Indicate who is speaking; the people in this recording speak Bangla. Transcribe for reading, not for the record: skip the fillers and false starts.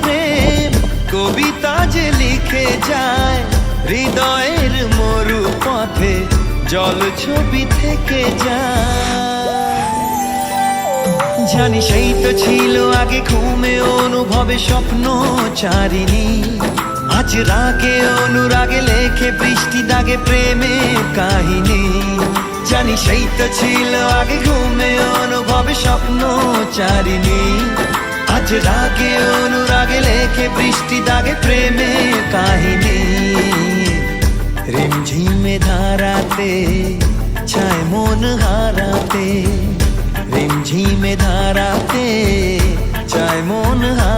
Speaker 1: প্রেম কবিতা যে লিখে যায় হৃদয়ের মরু পথে জল ছবি থেকে যায়। জানি সেই তো ছিল আগে ঘুমে অনুভবে স্বপ্ন চারিণী, আজ রাগে অনুরাগে লেখে বৃষ্টি দাগে প্রেমে কাহিনী। জানি সেই তো ছিল আগে ঘুমে অনুভবে স্বপ্ন চারিণী, আজ রাগে অনুরাগে লেখে বৃষ্টি দাগে প্রেমে কাহিনী। রিমঝিমে ধারাতে চায় মন হারাতে, রিমঝিমে ধারাতে চায় মন হারাতে।